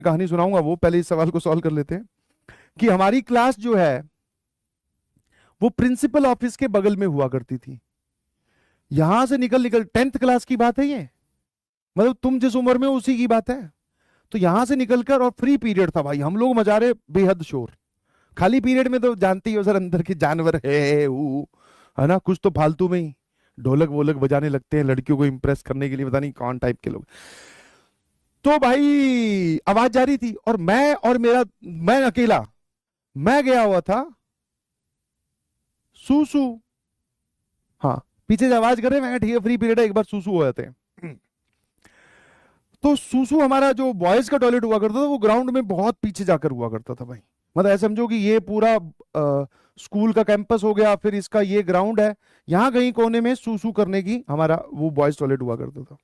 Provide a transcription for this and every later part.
कहानी सुनाऊंगा, वो पहले इस सवाल को सॉल्व कर लेते हैं कि हमारी क्लास जो है वो प्रिंसिपल ऑफिस के बगल में हुआ करती थी। यहां से निकल निकल 10th क्लास की बात है ये, मतलब तुम जिस उम्र में हो उसी की बात है। तो यहां से निकलकर, और फ्री पीरियड था भाई, हम लोग मजा रहे बेहद शोर। खाली पीरियड में तो जानते ही हो सर, अंदर के जानवर है ना, कुछ तो फालतू में ही ढोलक वोलक बजाने लगते हैं लड़कियों को इंप्रेस करने के लिए, पता नहीं कौन टाइप के लोग। तो भाई आवाज जा रही थी, और मैं अकेला, मैं गया हुआ था सूसू। हाँ, पीछे से आवाज कर रहे हैं, मैं कहा, ठीक है फ्री पीरियड है, एक बार सूसू हो जाते हैं। तो सूसू, हमारा जो बॉयज का टॉयलेट हुआ करता था वो ग्राउंड में बहुत पीछे जाकर हुआ करता था भाई। मतलब ऐसे समझो कि ये पूरा स्कूल का कैंपस हो गया, फिर इसका ये ग्राउंड है, यहां कहीं कोने में सूसू करने की हमारा वो बॉयज टॉयलेट हुआ करता था।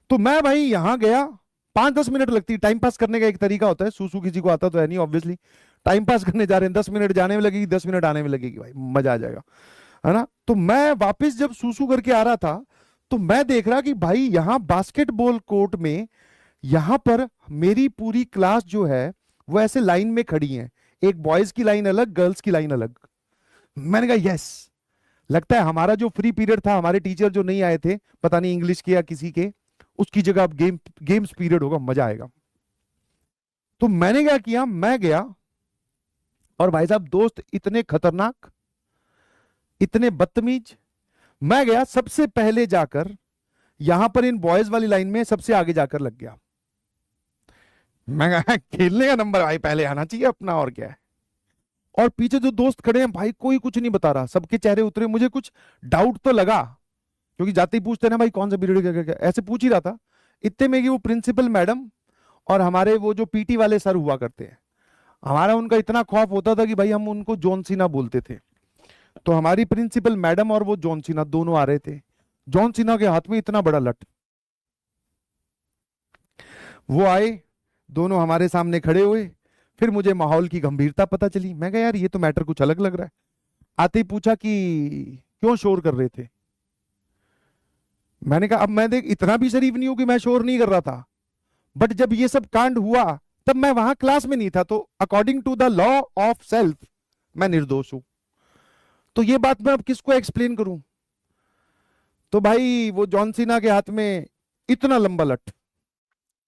तो मैं भाई यहां गया, 5-10 मिनट लगती, टाइम पास करने का एक तरीका होता है, सूसू किसी को आता तो है नहीं ऑब्वियसली, टाइम पास करने जा रहे हैं, 10 मिनट जाने में लगेगी, 10 मिनट आने में लगेगी, भाई मजा आ जाएगा, है ना। तो मैं वापस जब सूसू करके आ रहा था, तो मैं देख रहा कि भाई यहां बास्केटबॉल कोर्ट में, यहां पर मेरी पूरी क्लास जो है वो ऐसे लाइन में खड़ी है, एक बॉयज की लाइन अलग, गर्ल्स की लाइन अलग। मैंने कहा यस, लगता है हमारा जो फ्री पीरियड था, हमारे टीचर जो नहीं आए थे, पता नहीं इंग्लिश के या किसी के, उसकी जगह अब गेम्स पीरियड होगा, मजा आएगा। तो मैंने क्या किया, मैं गया, और भाई साहब दोस्त इतने खतरनाक, इतने बदतमीज, मैं गया सबसे पहले जाकर, यहां पर इन बॉयज वाली लाइन में सबसे आगे जाकर लग गया। मैं कहा खेलने का नंबर भाई पहले आना चाहिए अपना, और क्या है। और पीछे जो दोस्त खड़े हैं भाई, कोई कुछ नहीं बता रहा, सबके चेहरे उतरे, मुझे कुछ डाउट तो लगा, क्योंकि जाते ही पूछते ना भाई कौन सा पीरियड, क्या क्या क्या, ऐसे पूछ ही रहा था। इतने में कि वो प्रिंसिपल मैडम और हमारे वो जो पीटी वाले सर हुआ करते हैं, हमारा उनका इतना खौफ होता था कि भाई हम उनको जॉन सीना बोलते थे। तो हमारी प्रिंसिपल मैडम और वो जॉन सीना दोनों आ रहे थे, जॉन सीना के हाथ में इतना बड़ा लठ, वो आए, दोनों हमारे सामने खड़े हुए। फिर मुझे माहौल की गंभीरता पता चली, मैं कहा यार ये तो मैटर कुछ अलग लग रहा है। आते ही पूछा कि क्यों शोर कर रहे थे। मैंने कहा अब मैं देख इतना भी शरीफ नहीं हूं कि मैं शोर नहीं कर रहा था, बट जब ये सब कांड हुआ तब मैं वहां क्लास में नहीं था, तो according to the law of self मैं निर्दोष हूं। तो ये बात मैं अब किसको एक्सप्लेन करूं। तो भाई वो जॉन सीना के हाथ में इतना लंबा लठ,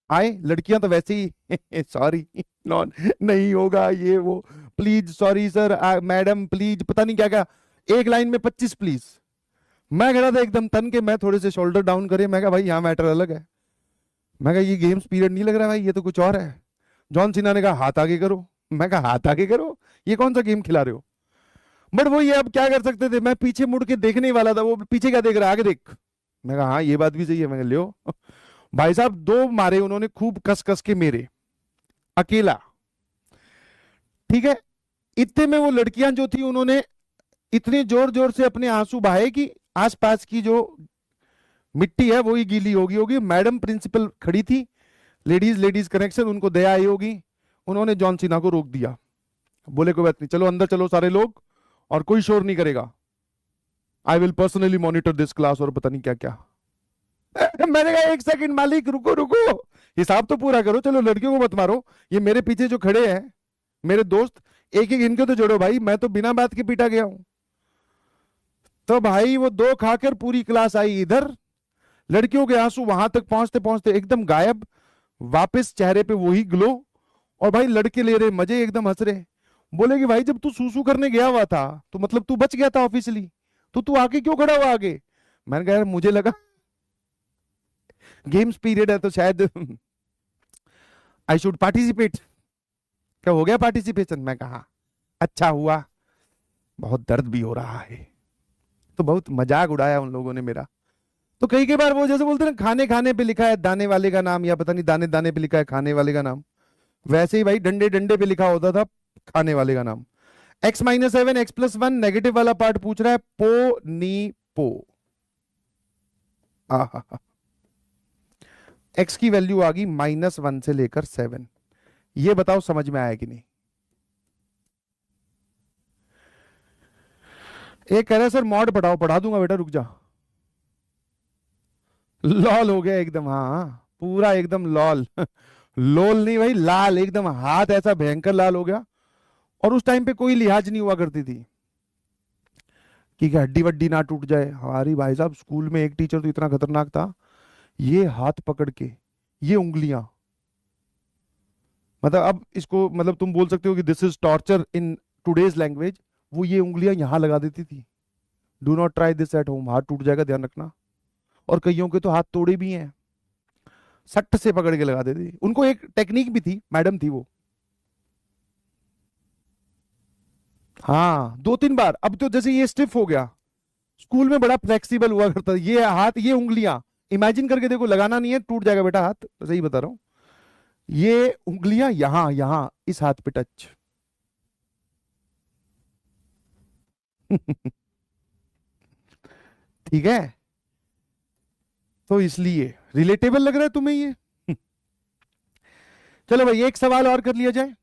आए लड़कियां तो वैसे ही सॉरी नॉन नहीं होगा ये वो, please sorry sir, madam please, पता नहीं क्या क्या, एक लाइन में 25 प्लीज। मैं कह रहा था एकदम तन के, मैं थोड़े से शोल्डर डाउन करे, मैं कहा भाई यहाँ मैटर अलग है, मैं कहा ये गेम्स पीरियड नहीं लग रहा भाई, ये तो कुछ और है। जॉन सिन्हा ने कहा हाथ आगे करो, मैं कहा हाथ आगे करो, ये कौन सा गेम खिला रहे हो। बट वो ये अब क्या कर सकते थे, मैं पीछे मुड़ के देखने ही वाला था, वो पीछे क्या देख रहा है, आगे देख। मैं कहा हाँ ये बात भी सही है, मैं कहा लियो। भाई साहब दो मारे उन्होंने खूब कस कस के मेरे, अकेला, ठीक है। इतने में वो लड़कियां जो थी उन्होंने इतने जोर जोर से अपने आंसू बहाए कि आसपास की जो मिट्टी है वो ही गीली होगी होगी। मैडम प्रिंसिपल खड़ी थी, लेडीज लेडीज कनेक्शन, उनको दया आई होगी, उन्होंने जॉन सीना को रोक दिया, बोले कोई बात नहीं, चलो अंदर चलो सारे लोग, और कोई शोर नहीं करेगा, I will personally monitor this class, और पता नहीं क्या क्या। मैंने कहा एक सेकंड मालिक, रुको रुको, हिसाब तो पूरा करो, चलो लड़कियों को मत मारो, ये मेरे पीछे जो खड़े हैं मेरे दोस्त, एक एक इनके तो जोड़ो भाई, मैं तो बिना बात के पीटा गया हूं। तो भाई वो दो खाकर पूरी क्लास आई इधर, लड़कियों के आंसू वहां तक पहुंचते पहुंचते एकदम गायब, वापस चेहरे पे वही ग्लो, और भाई लड़के ले रहे मजे, एकदम हंस रहे। बोले कि भाई जब तू सूसू करने गया हुआ था तो मतलब तू बच गया था ऑफिशियली, तो तू आके क्यों खड़ा हुआ आगे। मैंने कहा यार मुझे लगा गेम्स पीरियड है तो शायद आई शुड पार्टिसिपेट। क्या हो गया पार्टिसिपेशन, मैं कहा अच्छा हुआ, बहुत दर्द भी हो रहा है। तो बहुत मजाक उड़ाया उन लोगों ने मेरा। तो कई कई बार वो जैसे बोलते हैं ना, खाने खाने पे लिखा है दाने वाले का नाम, या पता नहीं दाने दाने पे लिखा है खाने वाले का नाम, वैसे ही भाई डंडे डंडे पे लिखा होता था खाने वाले का नाम। x-7 x+1 नेगेटिव वाला पार्ट पूछ रहा है, पो नी पो, एक्स की वैल्यू आ गई -1 से लेकर 7। ये बताओ समझ में आया कि नहीं। एक कह रहा है सर मॉड पढ़ाओ, पढ़ा दूंगा बेटा रुक जा। लॉल हो गया एकदम, हाँ पूरा एकदम लॉल लोल नहीं भाई, लाल एकदम, हाथ ऐसा भयंकर लाल हो गया। और उस टाइम पे कोई लिहाज नहीं हुआ करती थी कि हड्डी वड्डी ना टूट जाए हमारी। भाई साहब स्कूल में एक टीचर तो इतना खतरनाक था, ये हाथ पकड़ के, ये उंगलियां, मतलब अब इसको मतलब तुम बोल सकते हो कि this is torture in today's language. वो ये उंगलियां यहां लगा देती थी, do not try this at home, हाथ टूट जाएगा ध्यान रखना। और कईयों के तो हाथ तोड़े भी हैं, सट्ट से पकड़ के लगा देती थी। उनको एक टेक्निक भी थी, मैडम थी वो। हाँ 2-3 बार। अब तो जैसे ये स्टिफ हो गया, स्कूल में बड़ा फ्लेक्सिबल हुआ करता था। ये हाथ, ये उंगलियां इमेजिन करके देखो, लगाना नहीं है, टूट जाएगा बेटा हाथ, सही बता रहा हूं। ये उंगलियां यहां यहां इस हाथ पे टच। ठीक है, तो इसलिए रिलेटेबल लग रहा है तुम्हें ये। चलो भाई एक सवाल और कर लिया जाए।